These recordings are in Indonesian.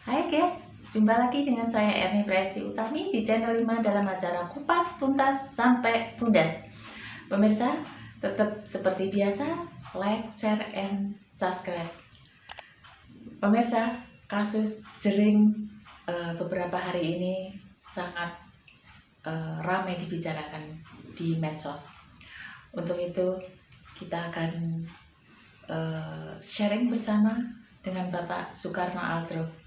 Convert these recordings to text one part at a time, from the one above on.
Hai guys, jumpa lagi dengan saya Erni Presi Utami di channel 5 dalam acara Kupas Tuntas Sampai Bundas. Pemirsa, tetap seperti biasa, like, share, and subscribe. Pemirsa, kasus jering beberapa hari ini sangat ramai dibicarakan di medsos. Untuk itu, kita akan sharing bersama dengan Bapak Soekarno Aldro.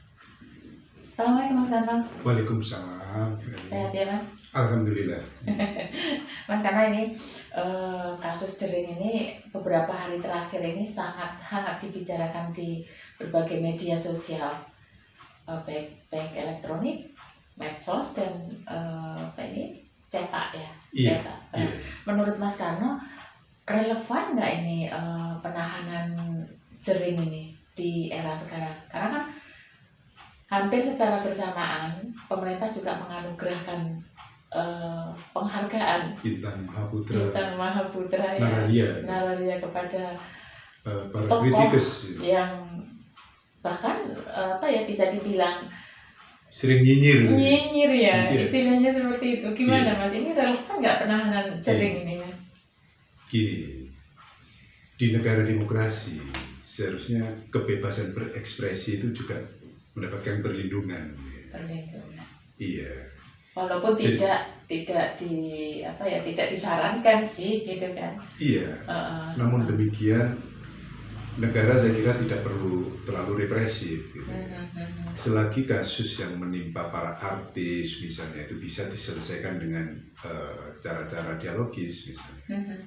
Assalamualaikum Mas Karno. Waalaikumsalam. Sehat ya Mas? Alhamdulillah. Mas Karno, ini kasus jering ini beberapa hari terakhir ini sangat hangat dibicarakan di berbagai media sosial, baik elektronik, medsos, dan cetak ya. Iya. Cetak. Iya. Menurut Mas Karno, relevan nggak ini penahanan jering ini di era sekarang? Karena kan hampir secara bersamaan pemerintah juga menganugerahkan penghargaan Bintang Mahaputra Nararia kepada para tokoh kritikus yang bahkan bisa dibilang sering nyinyir. ya, Iya. istilahnya seperti itu. Gimana Iya. Mas? Ini relevan nggak penahanan jering ini Mas? Gini, di negara demokrasi seharusnya kebebasan berekspresi itu juga mendapatkan perlindungan. Perlindungan. Iya. Walaupun Jadi, tidak disarankan sih, gitu kan? Iya. Namun demikian, negara saya kira tidak perlu terlalu represif. Gitu. Selagi kasus yang menimpa para artis misalnya itu bisa diselesaikan dengan cara-cara dialogis misalnya.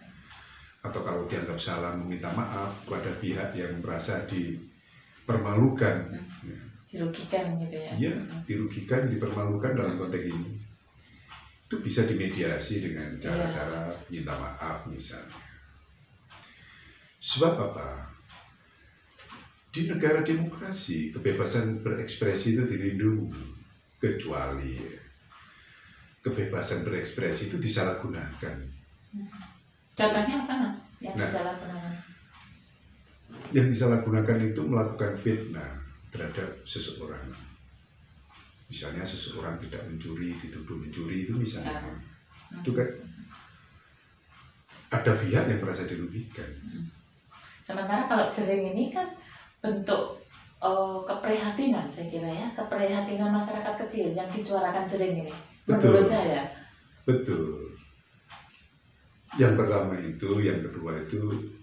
Atau kalau dianggap salah meminta maaf kepada pihak yang merasa dipermalukan. Dirugikan gitu ya? Iya, dirugikan, dipermalukan dalam konteks ini. Itu bisa dimediasi dengan cara-cara minta maaf misalnya. Sebab apa? Di negara demokrasi, kebebasan berekspresi itu dilindungi. Kecuali kebebasan berekspresi itu disalahgunakan. Contohnya apa Mas? Yang disalahgunakan? Yang disalahgunakan itu melakukan fitnah terhadap seseorang. Misalnya seseorang tidak mencuri, dituduh mencuri itu misalnya. Itu kan ada pihak yang merasa dirugikan. Sementara kalau jering ini kan bentuk keprihatinan, saya kira ya, keprihatinan masyarakat kecil yang disuarakan jering ini. Menurut saya. Betul. Yang pertama itu, yang kedua itu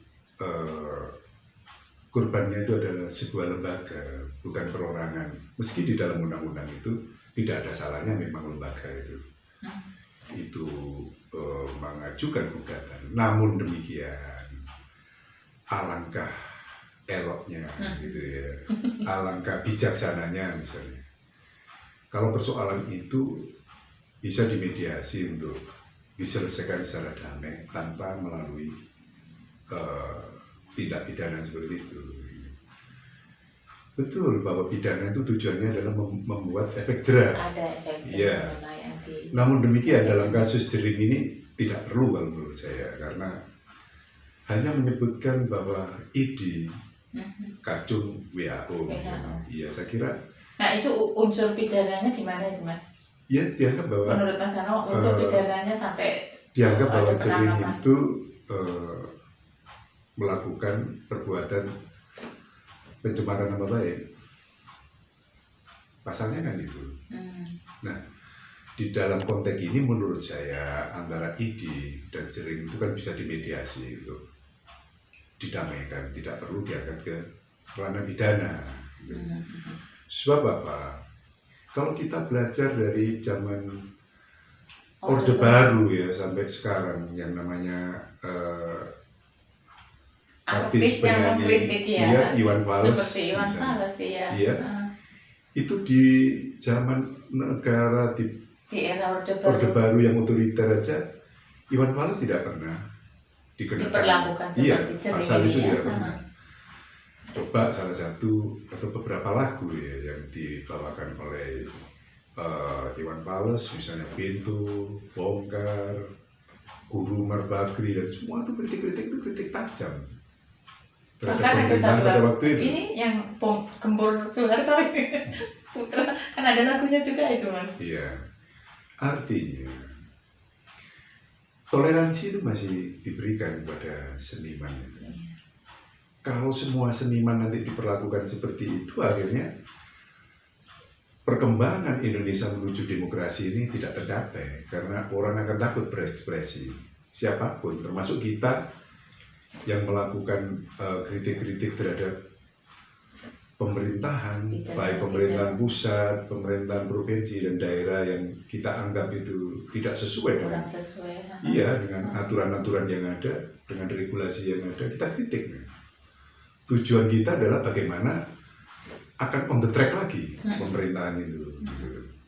korbannya itu adalah sebuah lembaga, bukan perorangan. Meski di dalam undang-undang itu tidak ada salahnya memang lembaga itu mengajukan gugatan. Namun demikian, alangkah eloknya, gitu ya, alangkah bijaksananya misalnya. Kalau persoalan itu bisa dimediasi untuk diselesaikan secara damai tanpa melalui tindak pidana seperti itu. Betul bahwa pidana itu tujuannya adalah membuat efek jerah. Ada efek jerah. Iya. Namun demikian dalam kasus jering ini tidak perlu kalau menurut saya, karena hanya menyebutkan bahwa ID kacung WHO. Iya, saya kira. Nah itu unsur pidananya di mana itu Mas? Ya, dianggap bahwa menurut Mas Karno unsur pidananya sampai dianggap bahwa jering itu melakukan perbuatan pencemaran nama baik. Pasalnya kan itu. Nah, di dalam konteks ini menurut saya antara ID dan jering itu kan bisa dimediasi untuk didamaikan, tidak perlu diangkat ke ranah pidana. Sebab apa? Kalau kita belajar dari zaman Orde Baru ya sampai sekarang yang namanya artis penyanyi Iwan Fals, seperti Iwan Fals ya. Iya. Itu di zaman negara di era Orde Baru yang otoriter aja, Iwan Fals tidak pernah diperlakukan seperti jering pasal itu ya. tidak pernah. Coba salah satu atau beberapa lagu ya yang dibawakan oleh Iwan Fals, misalnya Pintu, Bongkar, Guru Marbagri, dan semua itu kritik-kritik itu kritik tajam terhadap pemerintahan pada waktu itu. Ini yang Gempur Soeharto. Putra, kan ada lagunya juga itu Mas. Iya. Artinya toleransi itu masih diberikan kepada seniman. Kalau semua seniman nanti diperlakukan seperti itu, akhirnya perkembangan Indonesia menuju demokrasi ini tidak tercapai karena orang akan takut berekspresi. Siapapun, termasuk kita yang melakukan kritik-kritik terhadap pemerintahan, baik pemerintahan pusat, pemerintahan provinsi dan daerah yang kita anggap itu tidak sesuai dengan dengan aturan-aturan yang ada, dengan regulasi yang ada, kita kritik. Tujuan kita adalah bagaimana akan on the track lagi pemerintahan itu.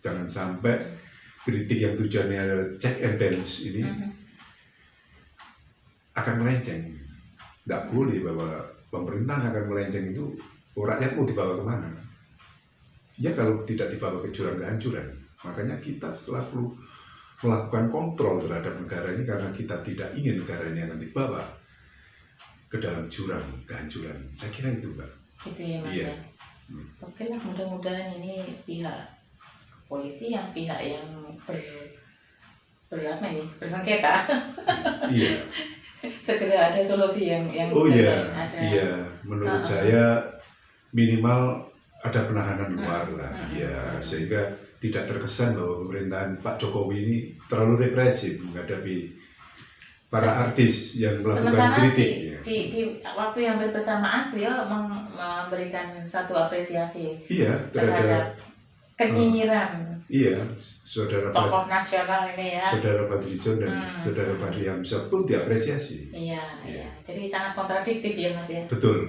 Jangan sampai kritik yang tujuannya adalah check and balance ini akan melenceng. Tidak boleh bahwa pemerintahan akan melenceng itu. Rakyat mau dibawa kemana? Ya kalau tidak dibawa ke jurang kehancuran. Makanya kita selalu melakukan kontrol terhadap negara ini karena kita tidak ingin negara ini akan dibawa ke dalam jurang kehancuran. Saya kira itu, Mbak. Gitu ya Mas. Iya. Oke lah, mudah-mudahan ini pihak polisi yang bersengketa. Iya. Segera ada solusi yang menurut saya minimal ada penahanan luar lah, sehingga tidak terkesan bahwa pemerintahan Pak Jokowi ini terlalu represif menghadapi para artis yang melakukan kritik. Di waktu yang bersamaan beliau memberikan satu apresiasi terhadap kenyinyiran. Saudara tokoh nasional ini ya. Saudara Fadlizon dan saudara Fahri Hamzah pun diapresiasi. Iya. Jadi sangat kontradiktif ya Mas ya. Betul.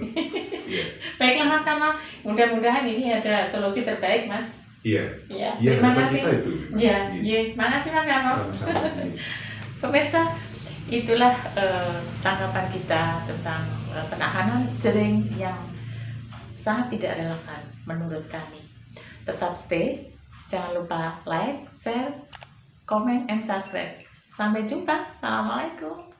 Baiklah Mas Karno, mudah-mudahan ini ada solusi terbaik Mas. Iya. Terima kasih. Iya. Makasih Mas Karno. Sama-sama. Pemirsa, itulah tanggapan kita tentang penahanan Jering yang sangat tidak relevan menurut kami. Tetap stay. Jangan lupa like, share, comment, and subscribe. Sampai jumpa. Assalamualaikum.